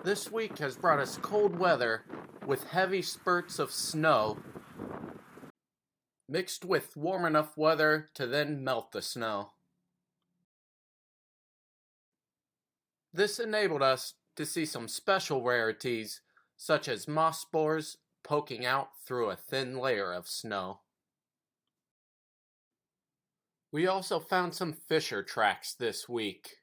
This week has brought us cold weather with heavy spurts of snow mixed with warm enough weather to then melt the snow. This enabled us to see some special rarities such as moss spores poking out through a thin layer of snow. We also found some fisher tracks this week.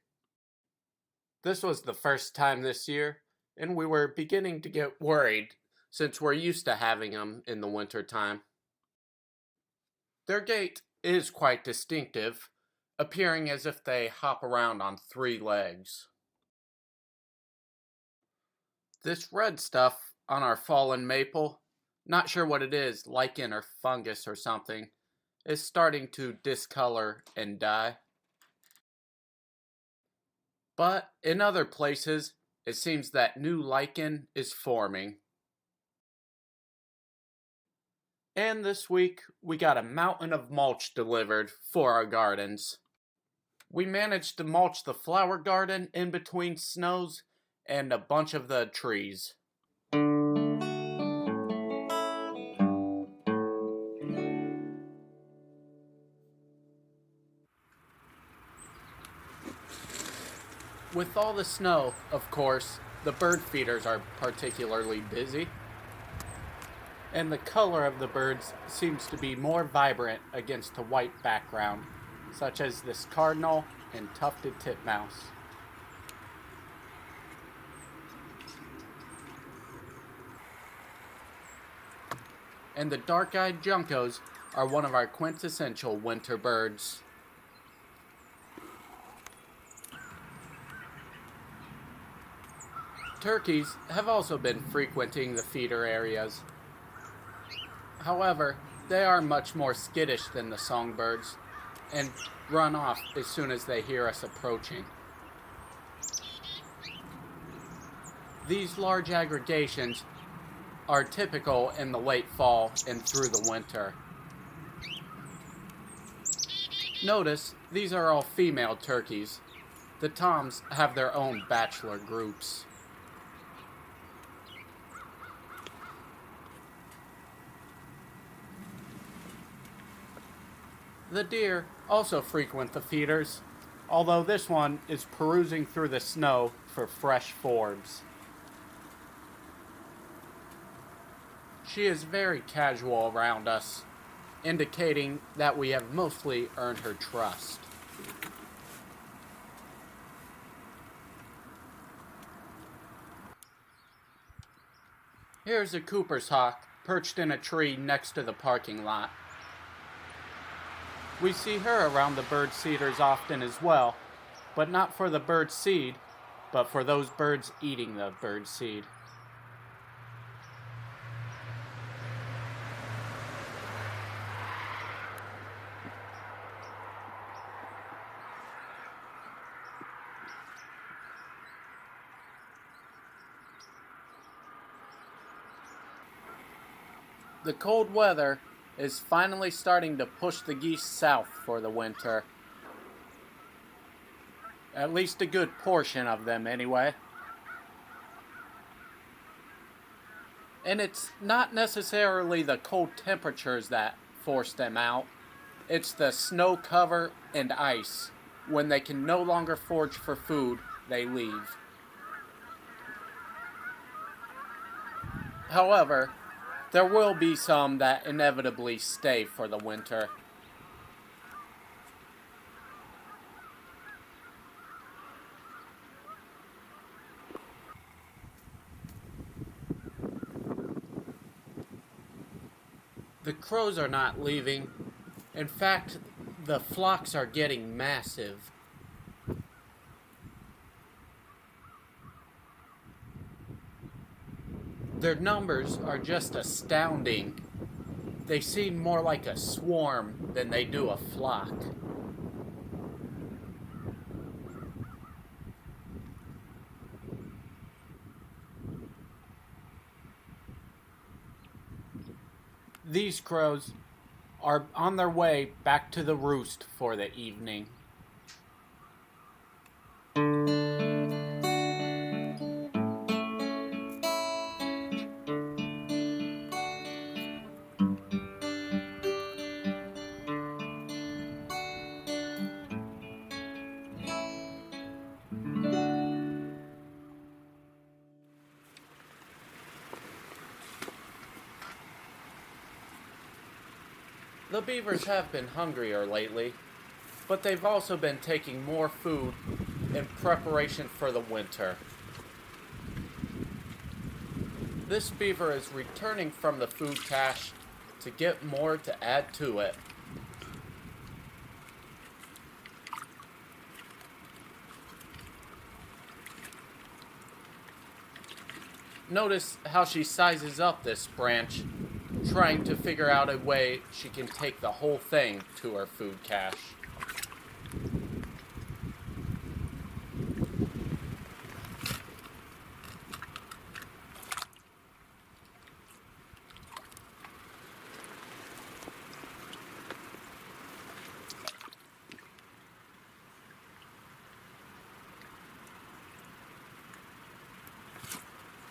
This was the first time this year, and we were beginning to get worried since we're used to having them in the winter time. Their gait is quite distinctive, appearing as if they hop around on three legs. This red stuff on our fallen maple, not sure what it is, lichen or fungus or something, is starting to discolor and die. But in other places, it seems that new lichen is forming. And this week, we got a mountain of mulch delivered for our gardens. We managed to mulch the flower garden in between snows and a bunch of the trees. With all the snow, of course, the bird feeders are particularly busy. And the color of the birds seems to be more vibrant against a white background, such as this cardinal and tufted titmouse. And the dark-eyed juncos are one of our quintessential winter birds. Turkeys have also been frequenting the feeder areas. However, they are much more skittish than the songbirds and run off as soon as they hear us approaching. These large aggregations are typical in the late fall and through the winter. Notice, these are all female turkeys. The toms have their own bachelor groups. The deer also frequent the feeders, although this one is perusing through the snow for fresh forbs. She is very casual around us, indicating that we have mostly earned her trust. Here's a Cooper's hawk perched in a tree next to the parking lot. We see her around the bird seeders often as well, but not for the bird seed, but for those birds eating the bird seed. The cold weather is finally starting to push the geese south for the winter. At least a good portion of them, anyway. And it's not necessarily the cold temperatures that force them out. It's the snow cover and ice. When they can no longer forage for food, they leave. However, there will be some that inevitably stay for the winter. The crows are not leaving. In fact, the flocks are getting massive. Their numbers are just astounding. They seem more like a swarm than they do a flock. These crows are on their way back to the roost for the evening. The beavers have been hungrier lately, but they've also been taking more food in preparation for the winter. This beaver is returning from the food cache to get more to add to it. Notice how she sizes up this branch, trying to figure out a way she can take the whole thing to her food cache.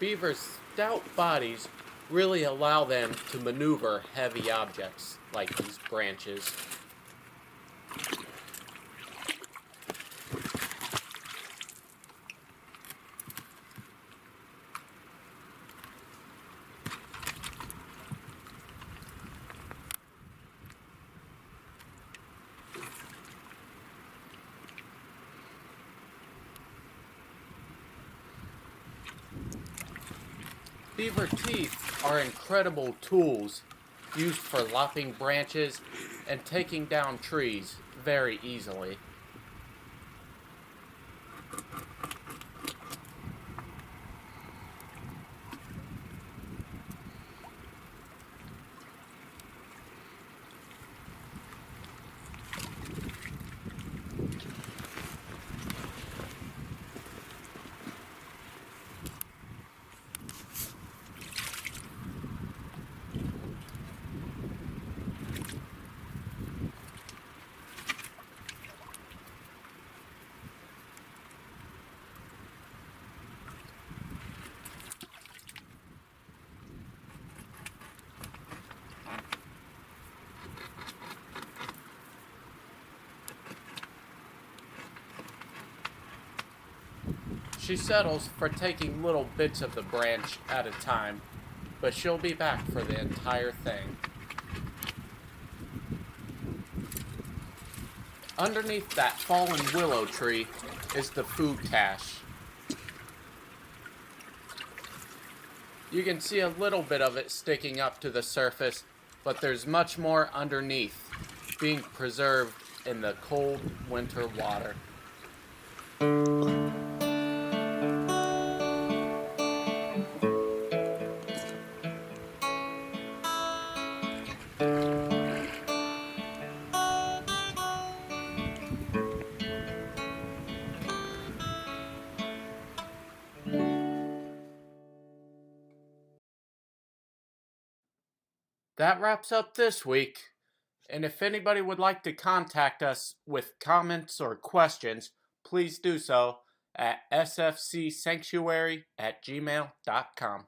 Beavers' stout bodies really allow them to maneuver heavy objects like these branches. Beaver teeth are incredible tools used for lopping branches and taking down trees very easily. She settles for taking little bits of the branch at a time, but she'll be back for the entire thing. Underneath that fallen willow tree is the food cache. You can see a little bit of it sticking up to the surface, but there's much more underneath, being preserved in the cold winter water. That wraps up this week. And if anybody would like to contact us with comments or questions, please do so at sfcsanctuary@gmail.com.